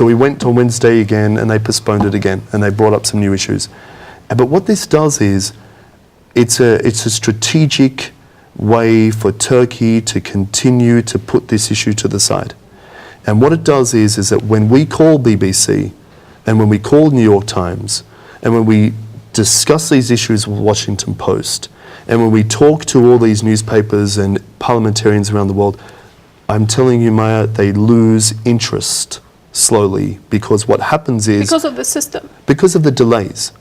So we went on Wednesday again, and they postponed it again, and they brought up some new issues. But what this does is, it's a strategic way for Turkey to continue to put this issue to the side. And what it does is that when we call BBC, and when we call New York Times, and when we discuss these issues with Washington Post, and when we talk to all these newspapers and parliamentarians around the world, I'm telling you, Maya, they lose interest slowly, because what happens is... Because of the system. Because of the delays.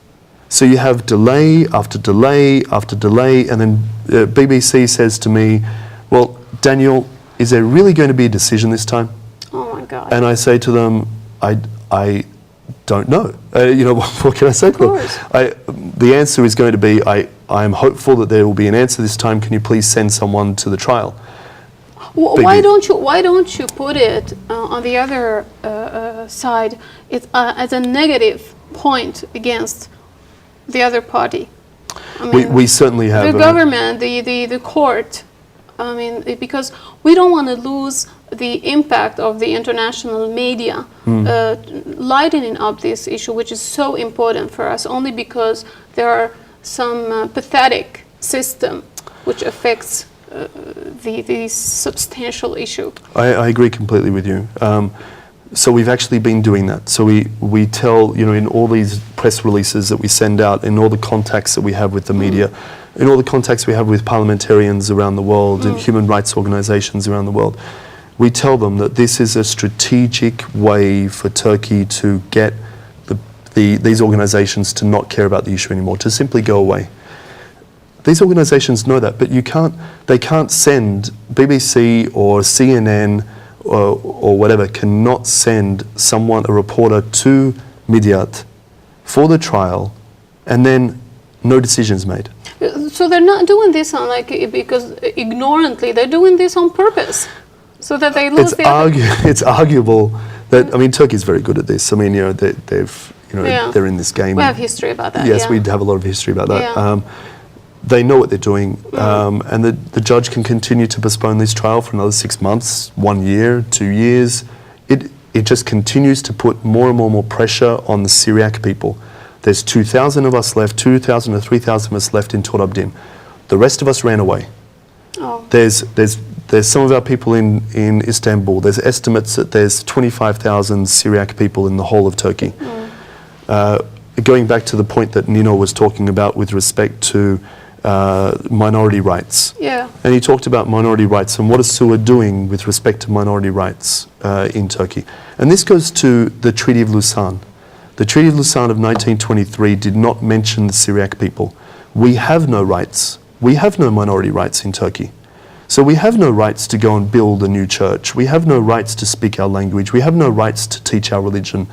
So you have delay after delay after delay, and then BBC says to me, well, Daniel, is there really going to be a decision this time? Oh my God. And I say to them, I don't know. You know, what can I say to them? The answer is going to be, I am hopeful that there will be an answer this time. Can you please send someone to the trial? Why don't you put it on the other side? It's as a negative point against the other party. I mean, we certainly have the government, the court. I mean, because we don't want to lose the impact of the international media lightening up this issue, which is so important for us, only because there are some pathetic system which affects the substantial issue. I agree completely with you. So we've actually been doing that. So we tell, you know, in all these press releases that we send out, in all the contacts that we have with the media, in all the contacts we have with parliamentarians around the world and human rights organizations around the world, we tell them that this is a strategic way for Turkey to get these organizations to not care about the issue anymore, to simply go away. These organizations know that, but they can't send BBC or CNN or whatever, cannot send someone, a reporter, to Midyat for the trial, and then no decisions made. So they're not doing this on because ignorantly, they're doing this on purpose, so that they lose It's arguable that, I mean, Turkey's very good at this. I mean, you know, they're in this game. We have history about that. Yes, we have a lot of history about that. Yeah. They know what they're doing, and the judge can continue to postpone this trial for another 6 months, 1 year, 2 years. It just continues to put more and more pressure on the Syriac people. There's 2,000 of us left, 2,000 or 3,000 of us left in Tur Abdin. The rest of us ran away. Oh. There's some of our people in Istanbul. There's estimates that there's 25,000 Syriac people in the whole of Turkey. Going back to the point that Nino was talking about with respect to minority rights. Yeah. And he talked about minority rights and what is SUA doing with respect to minority rights in Turkey. And this goes to the Treaty of Lausanne. The Treaty of Lausanne of 1923 did not mention the Syriac people. We have no rights. We have no minority rights in Turkey. So we have no rights to go and build a new church. We have no rights to speak our language. We have no rights to teach our religion.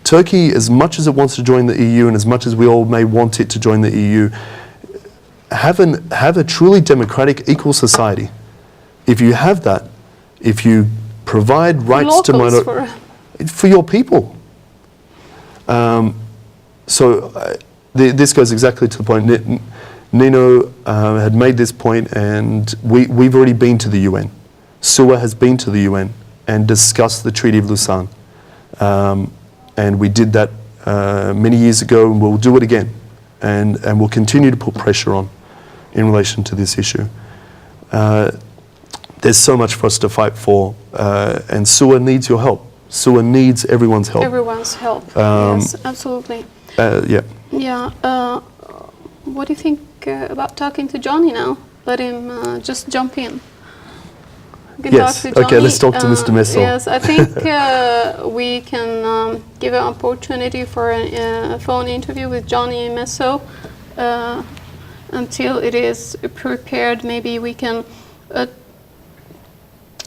Turkey, as much as it wants to join the EU and as much as we all may want it to join the EU, have a truly democratic, equal society. If you have that, if you provide rights to minorities for your people. This goes exactly to the point. Nino had made this point, and we've already been to the UN. SUA has been to the UN and discussed the Treaty of Lausanne. And we did that many years ago, and we'll do it again. And we'll continue to put pressure on in relation to this issue. There's so much for us to fight for, and SUA needs your help. SUA needs everyone's help. Everyone's help, yes, absolutely. Yeah. Yeah. What do you think about talking to Johnny now? Let him just jump in. Yes, okay, let's talk to Mr. Messel. Yes, I think we can give an opportunity for a phone interview with Johnny Messel until it is prepared. Maybe we can,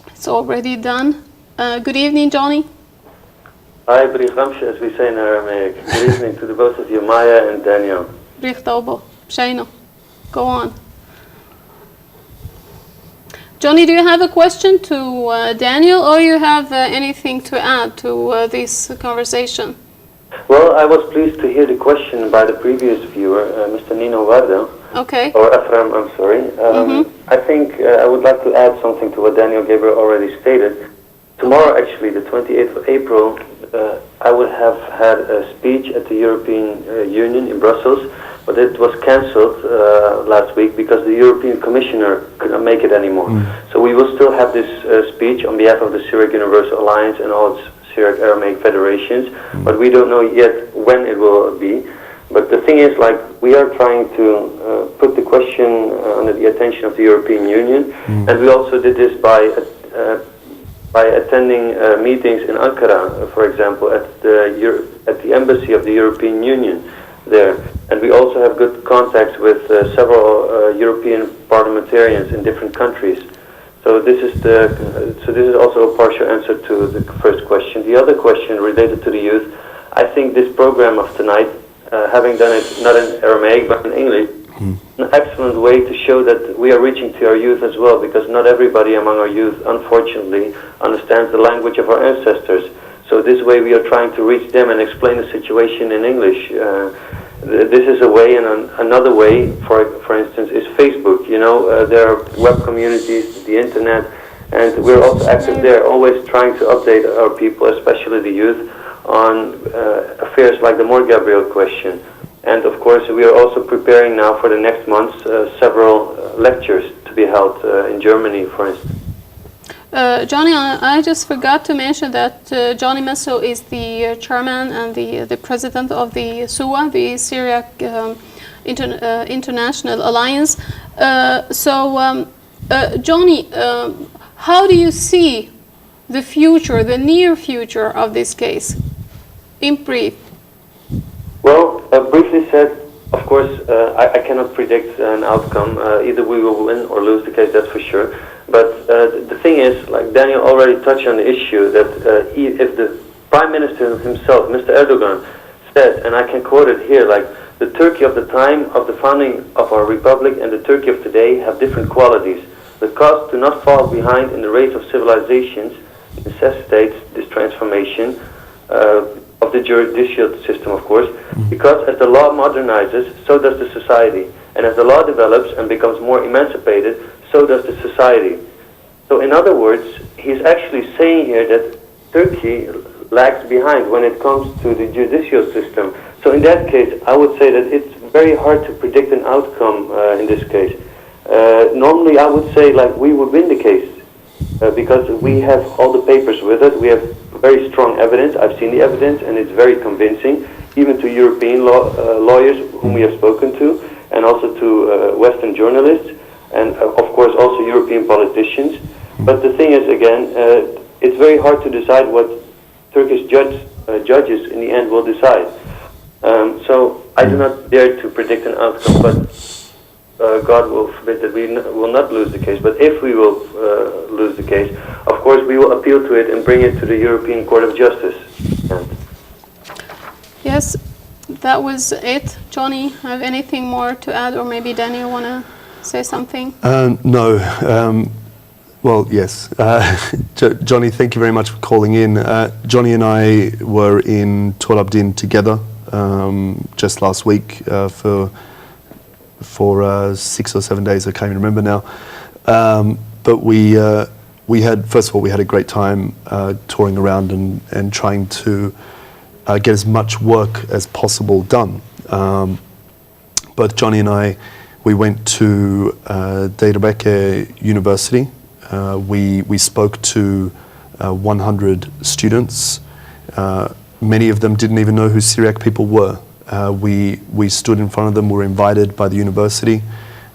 it's already done. Good evening, Johnny. Hi, Brighamsh, as we say in Aramaic. Good evening to the both of you, Maya and Daniel. Brichtaubo, Shaino. Go on. Johnny, do you have a question to Daniel, or you have anything to add to this conversation? Well, I was pleased to hear the question by the previous viewer, Mr. Nino Varda. Okay. Or Ephraim, I'm sorry. I think I would like to add something to what Daniel Gabriel already stated. tomorrow, actually, the 28th of April, I would have had a speech at the European Union in Brussels, but it was cancelled last week because the European Commissioner could not make it anymore. So we will still have this speech on behalf of the Syriac Universal Alliance and all its Syriac Aramaic federations, but we don't know yet when it will be. But the thing is, like, we are trying to put the question under the attention of the European Union, and we also did this by attending meetings in Ankara, for example, at the embassy of the European Union there. And we also have good contacts with several European parliamentarians in different countries. So this is also a partial answer to the first question. The other question related to the youth, I think this program of tonight, having done it not in Aramaic but in English, an excellent way to show that we are reaching to our youth as well, because not everybody among our youth, unfortunately, understands the language of our ancestors. So this way we are trying to reach them and explain the situation in English. This is a way, and another way, for instance, is Facebook. You know, there are web communities, the internet, and we're also active there, always trying to update our people, especially the youth, on affairs like the Mor Gabriel question. And of course, we are also preparing now for the next months several lectures to be held in Germany, for instance. Johnny, I just forgot to mention that Johnny Messo is the chairman and the president of the SUA, the Syriac International Alliance. Johnny, how do you see the future, the near future of this case, in brief? Well, briefly said, of course, I cannot predict an outcome. Either we will win or lose the case, that's for sure. But the thing is, like Daniel already touched on the issue, that if the Prime Minister himself, Mr. Erdogan, said, and I can quote it here, like, the Turkey of the time of the founding of our republic and the Turkey of today have different qualities. The cost to not fall behind in the race of civilizations necessitates this transformation of the judicial system, of course, because as the law modernizes, so does the society. And as the law develops and becomes more emancipated, so does the society. So in other words, he's actually saying here that Turkey lags behind when it comes to the judicial system. So in that case, I would say that it's very hard to predict an outcome in this case. Normally, I would say, like, we would win the case because we have all the papers with us. We have very strong evidence. I've seen the evidence, and it's very convincing, even to European lawyers whom we have spoken to, and also to Western journalists, and of course also European politicians. But the thing is, again, it's very hard to decide what Turkish judges in the end will decide. So I do not dare to predict an outcome, but God will forbid that we will not lose the case. But if we will lose the case, of course we will appeal to it and bring it to the European Court of Justice. Yes, that was it. Johnny, have anything more to add, or maybe Daniel want to say something? No. Well, yes. Johnny, thank you very much for calling in. Johnny and I were in Tur Abdin together just last week for 6 or 7 days. I can't even remember now. But we had, first of all, we had a great time touring around and trying to get as much work as possible done. Both Johnny and I, we went to Diyarbakir University. We spoke to 100 students. Many of them didn't even know who Syriac people were. We stood in front of them, were invited by the university.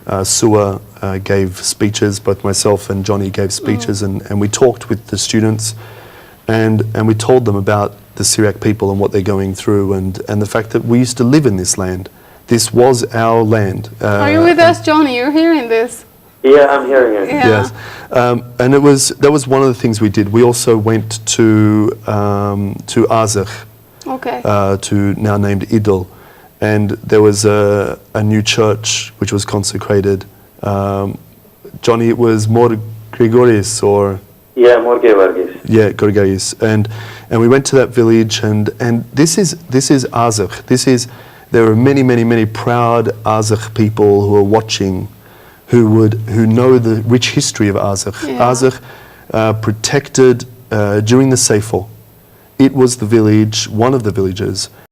SUA gave speeches, both myself and Johnny gave speeches, and we talked with the students, and we told them about the Syriac people and what they're going through, and the fact that we used to live in this land. This was our land. Are you with us, Johnny? You're hearing this? Yeah, I'm hearing it. Yeah. Yes, and that was one of the things we did. We also went to Azakh, Okay. to now named Idil, and there was a new church which was consecrated. Johnny, it was Mor Gregorius, or Yeah, Mor Gabriel. yeah, Gregorius, and we went to that village, and this is Azakh. There are many proud Azakh people who are watching, who know the rich history of Azakh. Yeah. Azakh protected during the Seyfo, it was the village, one of the villages,